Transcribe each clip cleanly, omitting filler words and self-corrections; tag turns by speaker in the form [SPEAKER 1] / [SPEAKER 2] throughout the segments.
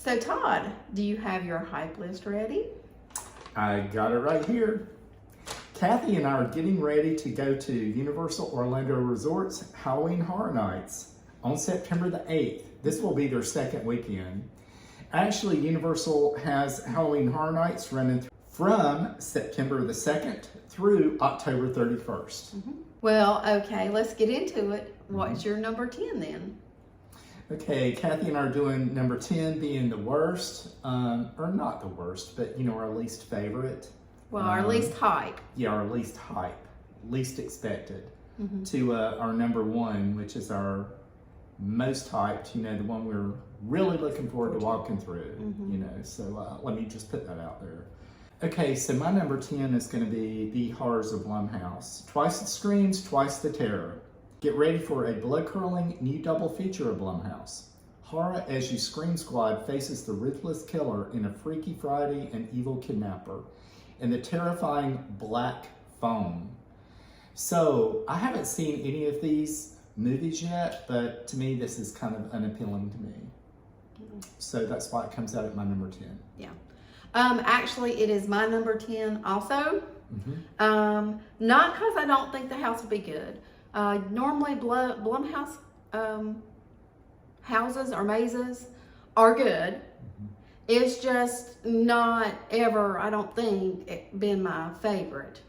[SPEAKER 1] So Todd, do you have your hype list ready?
[SPEAKER 2] I got it right here. Cathy and I are getting ready to go to Universal Orlando Resort's Halloween Horror Nights on September the 8th. This will be their second weekend. Actually, Universal has Halloween Horror Nights running from September the 2nd through October 31st.
[SPEAKER 1] Well, okay, let's get into it. What's your number 10 then?
[SPEAKER 2] Okay, Cathy and I are doing number 10 being the worst, or not the worst, but our least favorite.
[SPEAKER 1] Well, our least hype.
[SPEAKER 2] Yeah, our least hype, least expected, to our number 1, which is our most hyped, the one we're really looking forward to walking through, so let me just put that out there. Okay, so my number 10 is going to be The Horrors of Blumhouse. Twice the screams, twice the terror. Get ready for a blood-curdling new double feature of Blumhouse. Horror as you Scream Squad faces the ruthless killer in a Freaky Friday and evil kidnapper, and the terrifying Black Phone. So, I haven't seen any of these movies yet, but to me this is kind of unappealing to me. So that's why it comes out at my number 10.
[SPEAKER 1] Yeah. Actually, it is my number 10 also. Not because I don't think the house will be good. Normally Blumhouse houses or mazes are good. It's just not ever, I don't think, been my favorite.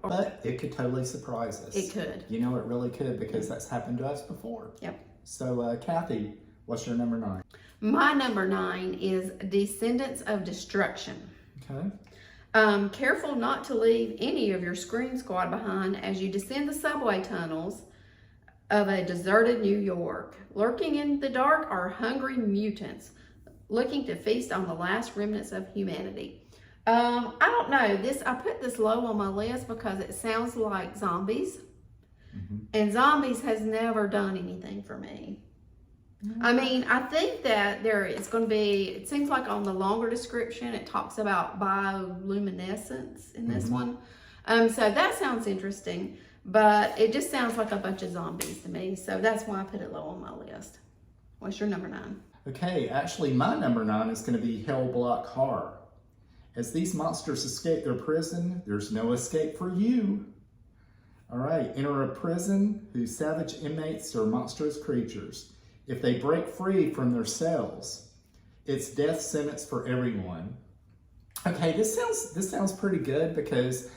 [SPEAKER 2] But it could totally surprise us.
[SPEAKER 1] It could.
[SPEAKER 2] It really could, because that's happened to us before.
[SPEAKER 1] Yep.
[SPEAKER 2] So, Cathy, what's your number 9?
[SPEAKER 1] My number 9 is Descendants of Destruction.
[SPEAKER 2] Okay.
[SPEAKER 1] Careful not to leave any of your Scream Squad behind as you descend the subway tunnels of a deserted New York. Lurking in the dark are hungry mutants looking to feast on the last remnants of humanity. I don't know, I put this low on my list because it sounds like zombies. And zombies has never done anything for me. I mean, I think that it's going to be, it seems like on the longer description, it talks about bioluminescence in this one. So that sounds interesting, but it just sounds like a bunch of zombies to me. So that's why I put it low on my list. What's your number 9? Okay,
[SPEAKER 2] actually my number 9 is going to be Hell Block Horror. As these monsters escape their prison, there's no escape for you. All right, enter a prison whose savage inmates are monstrous creatures. If they break free from their cells, it's death sentence for everyone. Okay, this sounds pretty good, because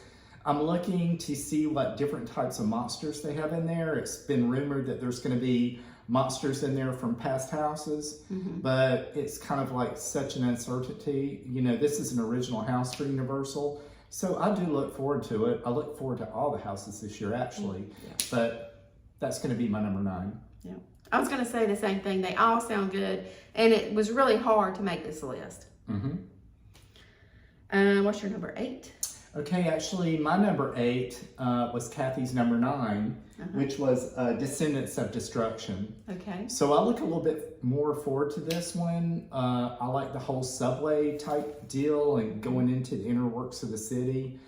[SPEAKER 2] I'm looking to see what different types of monsters they have in there. It's been rumored that there's going to be monsters in there from past houses, but it's kind of like such an uncertainty. This is an original house for Universal, so I do look forward to it. I look forward to all the houses this year, actually, but that's going to be my number 9.
[SPEAKER 1] Yeah. I was going to say the same thing. They all sound good, and it was really hard to make this list. What's your number 8?
[SPEAKER 2] Okay, actually, my number 8 was Cathy's number 9, which was Descendants of Destruction.
[SPEAKER 1] Okay.
[SPEAKER 2] So I look a little bit more forward to this one. I like the whole subway type deal and going into the inner works of the city,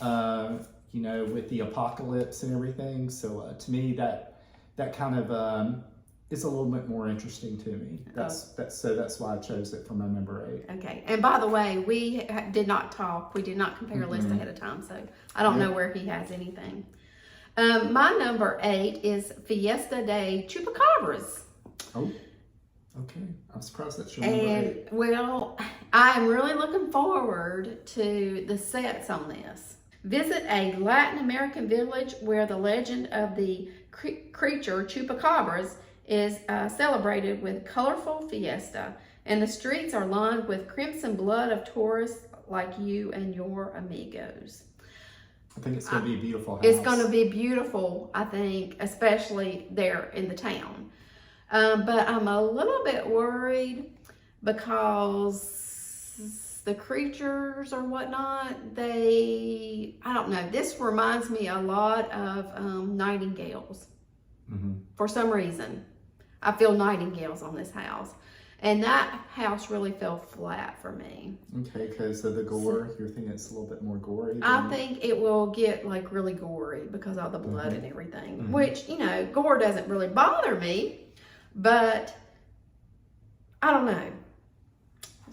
[SPEAKER 2] with the apocalypse and everything. So to me, that kind of is a little bit more interesting to me. That's why I chose it for my number 8.
[SPEAKER 1] Okay. And by the way, we did not talk. We did not compare lists ahead of time, so I don't know where he has anything. My number 8 is Fiesta de Chupacabras.
[SPEAKER 2] Oh, okay. I'm surprised that's your number 8.
[SPEAKER 1] Well, I'm really looking forward to the sets on this. Visit a Latin American village where the legend of the creature Chupacabras is celebrated with colorful fiesta, and the streets are lined with crimson blood of tourists like you and your amigos.
[SPEAKER 2] I think it's going to be a beautiful house.
[SPEAKER 1] It's going to be beautiful, I think, especially there in the town. But I'm a little bit worried because the creatures or whatnot, I don't know. This reminds me a lot of nightingales. For some reason. I feel nightingales on this house. And that house really fell flat for me.
[SPEAKER 2] Okay, because of the gore, you're thinking it's a little bit more gory?
[SPEAKER 1] I think it will get like really gory because of the blood and everything. Which, gore doesn't really bother me, but I don't know.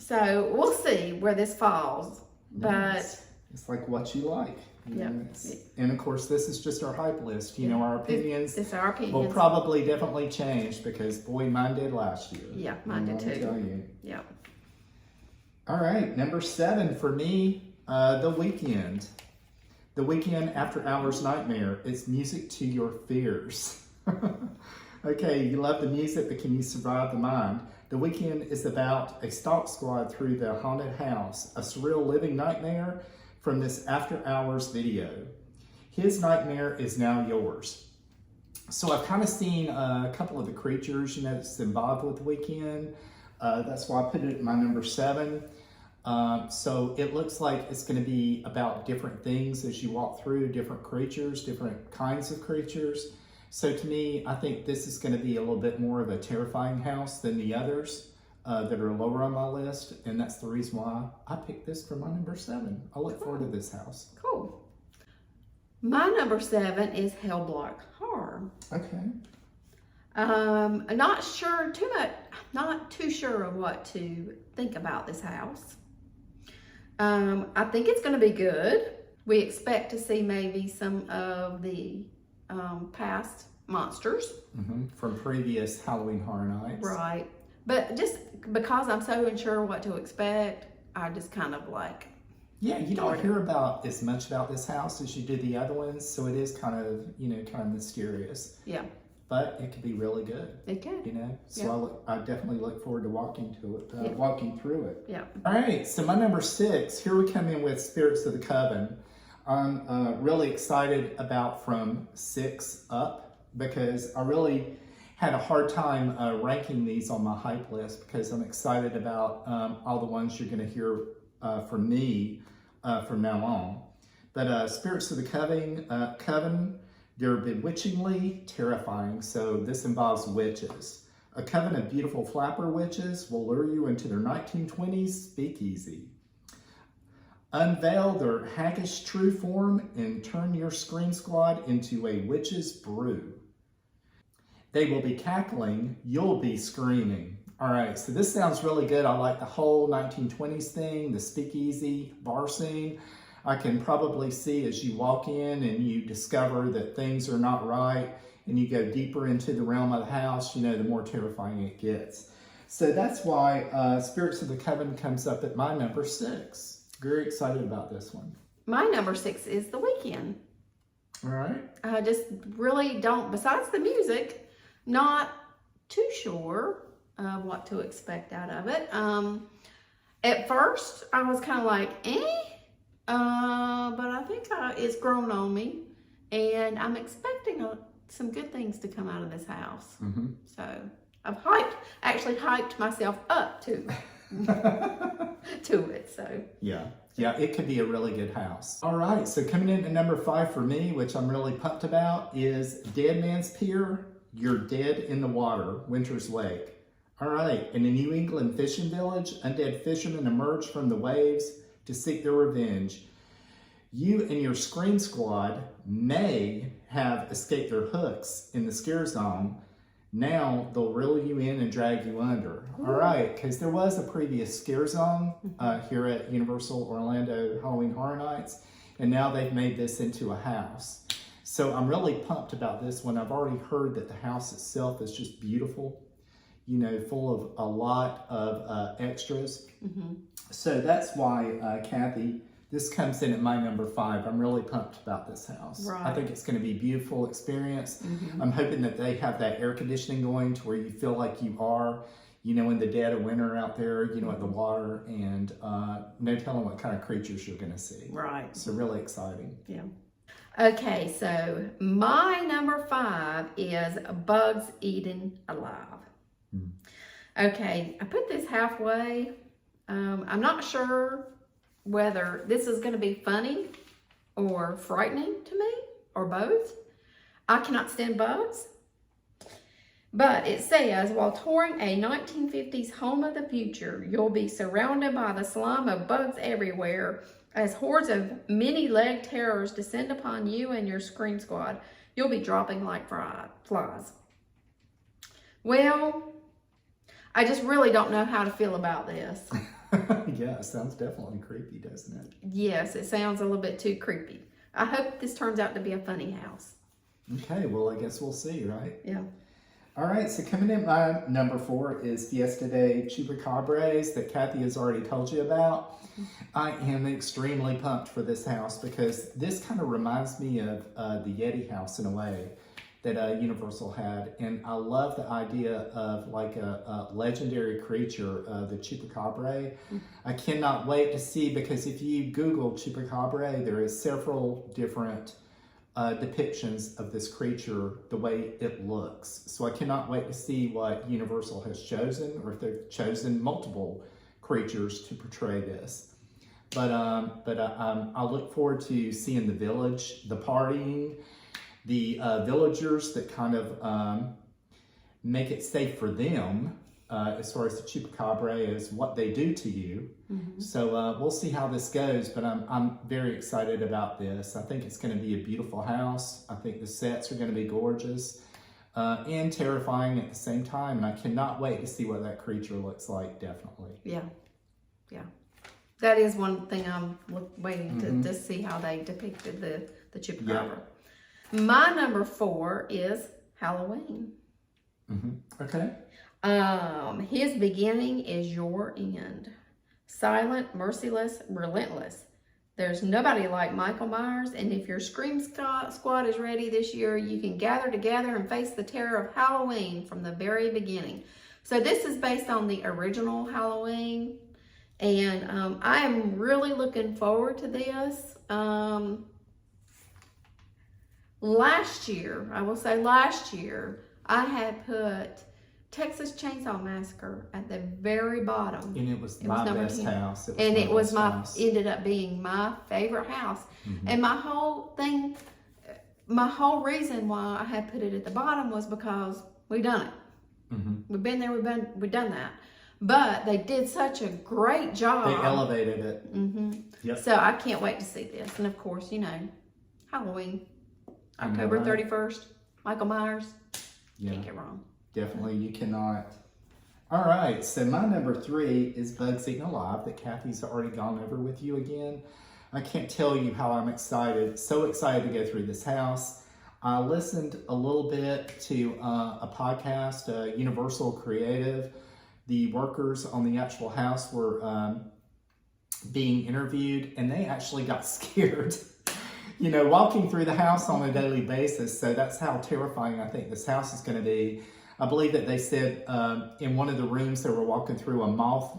[SPEAKER 1] So we'll see where this falls. But
[SPEAKER 2] it's like what you like.
[SPEAKER 1] Yeah.
[SPEAKER 2] And of course, this is just our hype list. You know, our opinions
[SPEAKER 1] it's our opinions.
[SPEAKER 2] will probably definitely change because, boy, mine did last year.
[SPEAKER 1] Yeah, mine did too.
[SPEAKER 2] Tell you.
[SPEAKER 1] Yeah.
[SPEAKER 2] All right, number 7 for me, The Weeknd. The Weeknd After Hours Nightmare. It's music to your fears. Okay, you love the music, but can you survive the mind? The Weeknd is about a stalk squad through the haunted house, a surreal living nightmare from this After Hours video. His nightmare is now yours. So I've kind of seen a couple of the creatures, you know, that's involved with The Weeknd. That's why I put it at my number 7. So it looks like it's going to be about different things as you walk through, different creatures, different kinds of creatures. So to me, I think this is going to be a little bit more of a terrifying house than the others that are lower on my list. And that's the reason why I picked this for my number 7. I look forward to this house.
[SPEAKER 1] Cool. My number 7 is Hell Block Horror.
[SPEAKER 2] Okay.
[SPEAKER 1] Not sure too much, not too sure of what to think about this house. I think it's going to be good. We expect to see maybe some of the past monsters.
[SPEAKER 2] From previous Halloween Horror Nights.
[SPEAKER 1] Right. But just because I'm so unsure what to expect, I just kind of like...
[SPEAKER 2] Yeah, you don't hear about as much about this house as you do the other ones, so it is kind of, you know, kind of mysterious.
[SPEAKER 1] Yeah.
[SPEAKER 2] But it could be really good.
[SPEAKER 1] It can.
[SPEAKER 2] You know, so I definitely look forward to walking through it.
[SPEAKER 1] Yeah.
[SPEAKER 2] All right, so my number 6, here we come in with Spirits of the Coven. I'm really excited about from 6 up because I really had a hard time ranking these on my hype list because I'm excited about all the ones you're going to hear from me from now on. But Spirits of the Coven, they're bewitchingly terrifying, so this involves witches. A coven of beautiful flapper witches will lure you into their 1920s speakeasy. Unveil their haggish true form and turn your scream squad into a witch's brew. They will be cackling, you'll be screaming. All right, so this sounds really good. I like the whole 1920s thing, the speakeasy bar scene. I can probably see as you walk in and you discover that things are not right and you go deeper into the realm of the house, you know, the more terrifying it gets. So that's why Spirits of the Coven comes up at my number 6. Very excited about this one.
[SPEAKER 1] My number 6 is The Weeknd.
[SPEAKER 2] All right.
[SPEAKER 1] I just really don't, besides the music, not too sure of what to expect out of it. At first, I was kind of like, but I think it's grown on me, and I'm expecting some good things to come out of this house. So I've actually hyped myself up to it. So yeah, it could be a really good house. All right, so coming in at number 5 for me, which I'm really pumped about, is Dead Man's Pier. You're dead in the water. Winter's Wake. All right, in a New England fishing village, undead fishermen emerge from the waves to seek their revenge. You and your scream squad may have escaped their hooks in the scare zone. Now they'll reel you in and drag you under. All right, because there was a previous scare zone here at Universal Orlando Halloween Horror Nights, and now they've made this into a house. So I'm really pumped about this one. I've already heard that the house itself is just beautiful, you know, full of a lot of extras. So that's why, Cathy, this comes in at my number 5. I'm really pumped about this house. Right.
[SPEAKER 2] I think it's going to be a beautiful experience. I'm hoping that they have that air conditioning going to where you feel like you are, you know, in the dead of winter out there, you know, at the water, and no telling what kind of creatures you're going to see.
[SPEAKER 1] Right.
[SPEAKER 2] So really exciting.
[SPEAKER 1] Yeah. Okay, so my number 5 is Bugs Eaten Alive. Okay, I put this halfway. I'm not sure whether this is going to be funny or frightening to me, or both. I cannot stand bugs. But it says, while touring a 1950s home of the future, you'll be surrounded by the slime of bugs everywhere as hordes of many-legged terrors descend upon you and your scream squad. You'll be dropping like flies. Well, I just really don't know how to feel about this.
[SPEAKER 2] Yeah, it sounds definitely creepy, doesn't it?
[SPEAKER 1] Yes, it sounds a little bit too creepy. I hope this turns out to be a funny house.
[SPEAKER 2] Okay, well, I guess we'll see, right?
[SPEAKER 1] Yeah.
[SPEAKER 2] All right, so coming in my number 4 is Fiesta de Chupacabras that Cathy has already told you about. I am extremely pumped for this house because this kind of reminds me of the Yeti house in a way that Universal had. And I love the idea of like a legendary creature, the Chupacabra. I cannot wait to see, because if you Google Chupacabra, there is several different depictions of this creature, the way it looks. So I cannot wait to see what Universal has chosen, or if they've chosen multiple creatures to portray this. But I look forward to seeing the village, the partying, the villagers that kind of make it safe for them as far as the Chupacabra is, what they do to you. So we'll see how this goes, but I'm very excited about this. I think it's going to be a beautiful house. I think the sets are going to be gorgeous and terrifying at the same time. And I cannot wait to see what that creature looks like, definitely.
[SPEAKER 1] Yeah. Yeah. That is one thing I'm waiting to see how they depicted the Chupacabra. Yeah. My number 4 is Halloween.
[SPEAKER 2] Okay.
[SPEAKER 1] His beginning is your end. Silent, merciless, relentless. There's nobody like Michael Myers, and if your Scream Squad is ready this year, you can gather together and face the terror of Halloween from the very beginning. So this is based on the original Halloween, and I am really looking forward to this. Last year, I had put Texas Chainsaw Massacre at the very bottom.
[SPEAKER 2] And it was my best house.
[SPEAKER 1] Ended up being my favorite house. And my whole reason why I had put it at the bottom was because we've done it. We've been there, we've done that. But they did such a great job.
[SPEAKER 2] They elevated it. Yep.
[SPEAKER 1] So I can't wait to see this. And of course, you know, Halloween, October 31st, Michael Myers.
[SPEAKER 2] Yeah.
[SPEAKER 1] Can't get wrong.
[SPEAKER 2] Definitely, you cannot. All right, so my number 3 is Bugs Eaten Alive that Cathy's already gone over with you again. I can't tell you how I'm excited, so excited to go through this house. I listened a little bit to a podcast, Universal Creative. The workers on the actual house were being interviewed, and they actually got scared. You know, walking through the house on a daily basis. So that's how terrifying I think this house is going to be. I believe that they said in one of the rooms they were walking through, a moth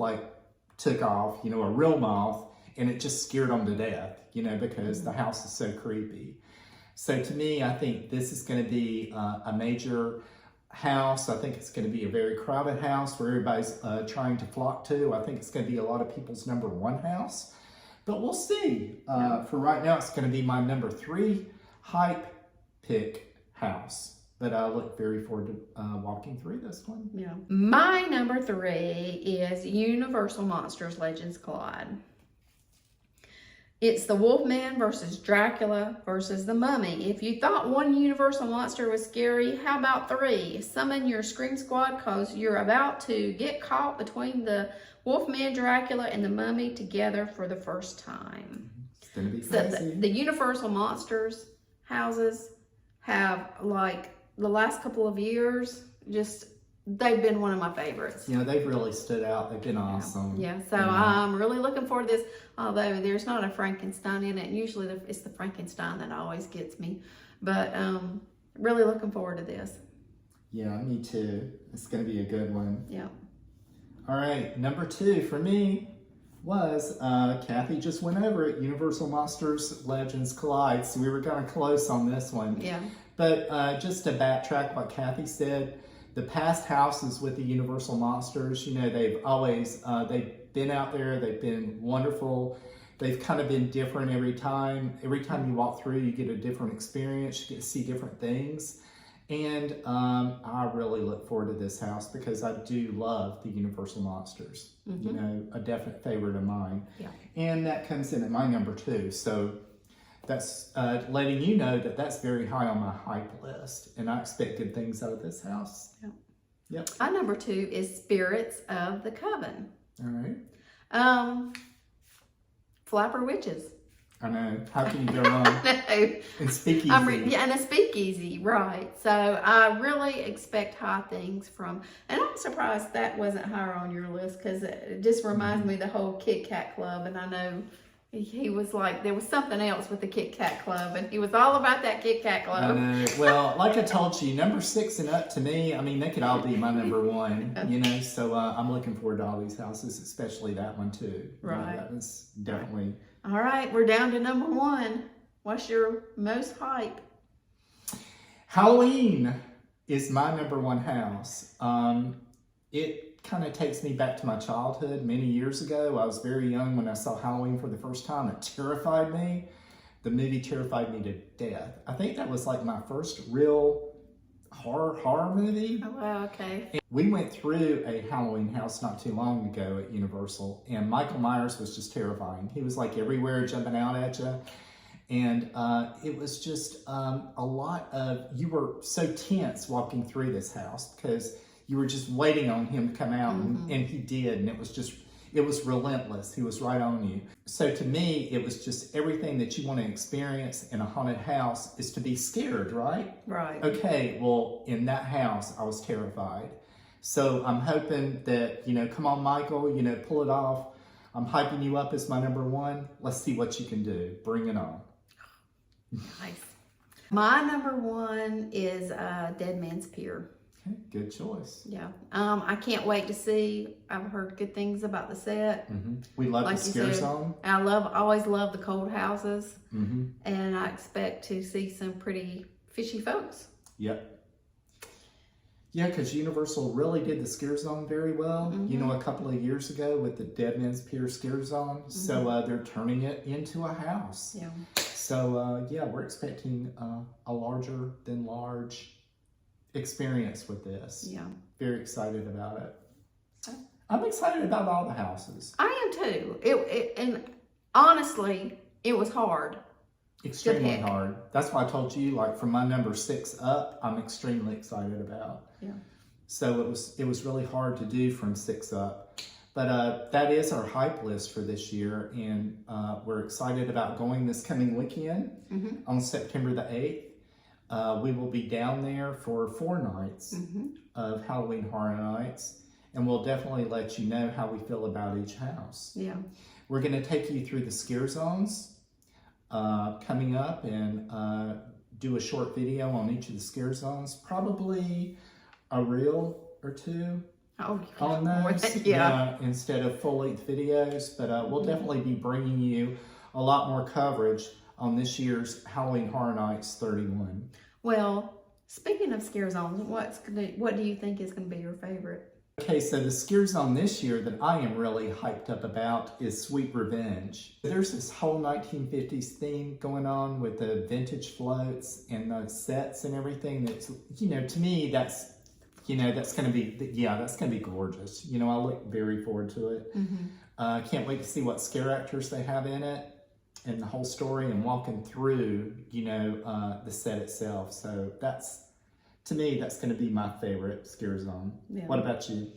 [SPEAKER 2] took off, you know, a real moth, and it just scared them to death, you know, because the house is so creepy. So to me, I think this is going to be a major house. I think it's going to be a very crowded house where everybody's trying to flock to. I think it's going to be a lot of people's number 1 house. But we'll see. For right now, it's going to be my number 3 hype pick house. But I look very forward to walking through this one.
[SPEAKER 1] Yeah. My number 3 is Universal Monsters Legends Collide. It's the Wolfman versus Dracula versus the Mummy. If you thought one Universal monster was scary, how about 3? Summon your Scream Squad, because you're about to get caught between the Wolfman, Dracula, and the Mummy together for the first time.
[SPEAKER 2] It's going to be crazy.
[SPEAKER 1] So the Universal Monsters houses have, like, the last couple of years, they've been one of my favorites.
[SPEAKER 2] You know, they've really stood out. They've been awesome.
[SPEAKER 1] Yeah, so I'm really looking forward to this, although there's not a Frankenstein in it. Usually it's the Frankenstein that always gets me. But really looking forward to this.
[SPEAKER 2] Yeah, me too. It's going to be a good one.
[SPEAKER 1] Yeah.
[SPEAKER 2] All right, number 2 for me was, Cathy just went over it, Universal Monsters Legends Collide. So we were kind of close on this one.
[SPEAKER 1] Yeah.
[SPEAKER 2] But just to backtrack what Cathy said, the past houses with the Universal Monsters, you know, they've always, they've been out there, they've been wonderful. They've kind of been different every time. Every time you walk through, you get a different experience, you get to see different things. And I really look forward to this house because I do love the Universal Monsters. You know, a definite favorite of mine.
[SPEAKER 1] Yeah.
[SPEAKER 2] And that comes in at my number 2. So that's letting you know that that's very high on my hype list. And I expect good things out of this house.
[SPEAKER 1] Yeah.
[SPEAKER 2] Yep.
[SPEAKER 1] My number 2 is Spirits of the Coven.
[SPEAKER 2] All right.
[SPEAKER 1] Flapper Witches.
[SPEAKER 2] I know. How can you go wrong?
[SPEAKER 1] No.
[SPEAKER 2] And Speakeasy.
[SPEAKER 1] Yeah, and a speakeasy, right. So I really expect high things from, and I'm surprised that wasn't higher on your list, because it just reminds me of the whole Kit Kat Club, and I know he was like, there was something else with the Kit Kat Club, and he was all about that Kit Kat Club.
[SPEAKER 2] I know. Well, like I told you, number 6 and up to me, I mean, they could all be my number 1, you know, so I'm looking forward to all these houses, especially that one too.
[SPEAKER 1] Right.
[SPEAKER 2] You know, that was definitely...
[SPEAKER 1] All right, we're down to number 1. What's your most hype?
[SPEAKER 2] Halloween is my number 1 house. It kind of takes me back to my childhood. Many years ago, I was very young when I saw Halloween for the first time. It terrified me. The movie terrified me to death. I think that was like my first real horror movie.
[SPEAKER 1] Oh, wow, okay.
[SPEAKER 2] And we went through a Halloween house not too long ago at Universal, and Michael Myers was just terrifying. He was like everywhere, jumping out at you. And it was just a lot of, you were so tense walking through this house because you were just waiting on him to come out, and he did, and it was relentless. He was right on you. So to me, it was just everything that you want to experience in a haunted house is to be scared, right?
[SPEAKER 1] Right.
[SPEAKER 2] Okay, well, in that house, I was terrified. So I'm hoping that, you know, come on, Michael, you know, pull it off. I'm hyping you up as my number 1. Let's see what you can do. Bring it on.
[SPEAKER 1] Nice. My number 1 is Dead Man's Pier.
[SPEAKER 2] Okay, good choice.
[SPEAKER 1] Yeah. I can't wait to see. I've heard good things about the set.
[SPEAKER 2] We love
[SPEAKER 1] Like
[SPEAKER 2] the
[SPEAKER 1] you
[SPEAKER 2] scare
[SPEAKER 1] said,
[SPEAKER 2] zone.
[SPEAKER 1] I always love the cold houses. And I expect to see some pretty fishy folks.
[SPEAKER 2] Yep. Yeah, because Universal really did the scare zone very well. You know, a couple of years ago with the Dead Man's Pier scare zone. So they're turning it into a house.
[SPEAKER 1] Yeah.
[SPEAKER 2] So yeah, we're expecting a larger than large experience with this.
[SPEAKER 1] Yeah.
[SPEAKER 2] Very excited about it. I'm excited about all the houses.
[SPEAKER 1] I am too. And honestly, it was hard.
[SPEAKER 2] Extremely hard. That's why I told you, like, from my number 6 up, I'm extremely excited about.
[SPEAKER 1] Yeah.
[SPEAKER 2] So it was really hard to do from 6 up. But that is our hype list for this year, and we're excited about going this coming weekend on September the 8th. We will be down there for 4 nights of Halloween Horror Nights, and we'll definitely let you know how we feel about each house.
[SPEAKER 1] Yeah.
[SPEAKER 2] We're going to take you through the scare zones coming up, and do a short video on each of the scare zones, probably a reel or 2 on those, instead of full-length videos. But we'll definitely be bringing you a lot more coverage on this year's Halloween Horror Nights 31.
[SPEAKER 1] Well, speaking of scare zones, what do you think is going to be your favorite?
[SPEAKER 2] Okay, so the scare zone this year that I am really hyped up about is Sweet Revenge. There's this whole 1950s theme going on with the vintage floats and the sets and everything. That's, you know, to me, that's, you know, that's going to be, that's going to be gorgeous. You know, I look very forward to it. Can't wait to see what scare actors they have in it and the whole story, and walking through, you know, the set itself. So that's, to me, that's going to be my favorite scare zone. Yeah. What about you?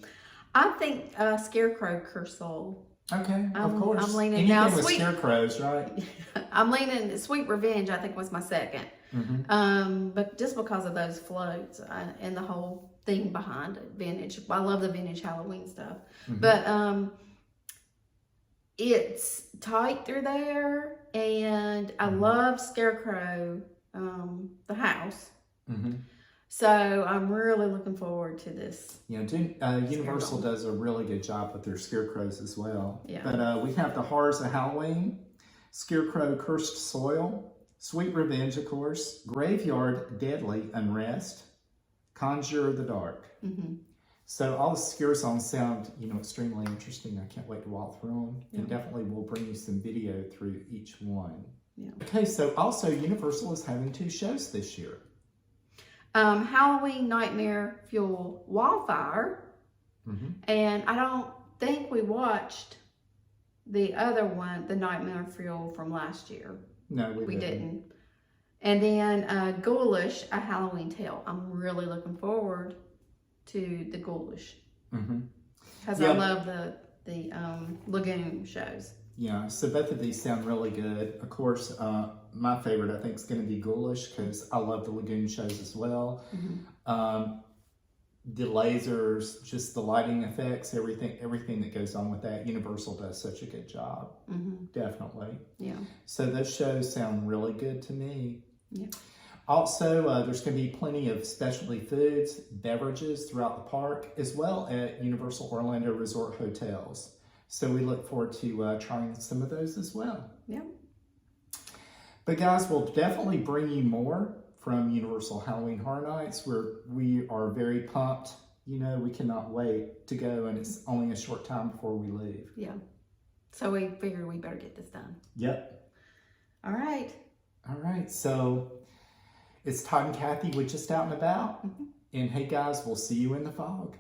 [SPEAKER 1] I think Scarecrow Cursoul.
[SPEAKER 2] Okay, of course.
[SPEAKER 1] I'm leaning
[SPEAKER 2] anything
[SPEAKER 1] now.
[SPEAKER 2] With scarecrows, right?
[SPEAKER 1] I'm leaning. Sweet Revenge, I think, was my second. But just because of those floats and the whole thing behind it, vintage. I love the vintage Halloween stuff. But it's tight through there, and I love Scarecrow, the house. So I'm really looking forward to this.
[SPEAKER 2] Yeah, Universal does a really good job with their scarecrows as well.
[SPEAKER 1] Yeah.
[SPEAKER 2] But we have the Horrors of Halloween, Scarecrow Cursed Soil, Sweet Revenge, of course, Graveyard Deadly Unrest, Conjure the Dark. So all the scare zones sound, you know, extremely interesting. I can't wait to walk through them. And definitely we'll bring you some video through each one. Yeah. Okay, so also Universal is having 2 shows this year.
[SPEAKER 1] Halloween Nightmare Fuel Wildfire, and I don't think we watched the other one, the Nightmare Fuel from last year.
[SPEAKER 2] No, we
[SPEAKER 1] didn't. And then Ghoulish, A Halloween Tale. I'm really looking forward to the ghoulish.
[SPEAKER 2] Mm-hmm.
[SPEAKER 1] Because I love the lagoon shows.
[SPEAKER 2] Yeah, so both of these sound really good. Of course, my favorite I think is going to be ghoulish because I love the lagoon shows as well.
[SPEAKER 1] Mm-hmm.
[SPEAKER 2] The lasers, just the lighting effects, everything that goes on with that. Universal does such a good job.
[SPEAKER 1] Mm-hmm.
[SPEAKER 2] Definitely.
[SPEAKER 1] Yeah.
[SPEAKER 2] So those shows sound really good to me.
[SPEAKER 1] Yeah.
[SPEAKER 2] Also, there's going to be plenty of specialty foods, beverages throughout the park, as well at Universal Orlando Resort Hotels. So we look forward to trying some of those as well.
[SPEAKER 1] Yeah.
[SPEAKER 2] But guys, we'll definitely bring you more from Universal Halloween Horror Nights, where we are very pumped. You know, we cannot wait to go, and it's only a short time before we leave.
[SPEAKER 1] Yeah. So we figured we better get this done.
[SPEAKER 2] Yep.
[SPEAKER 1] All right.
[SPEAKER 2] All right. So it's Todd and Cathy with Just Out and About. And hey, guys, we'll see you in the fog.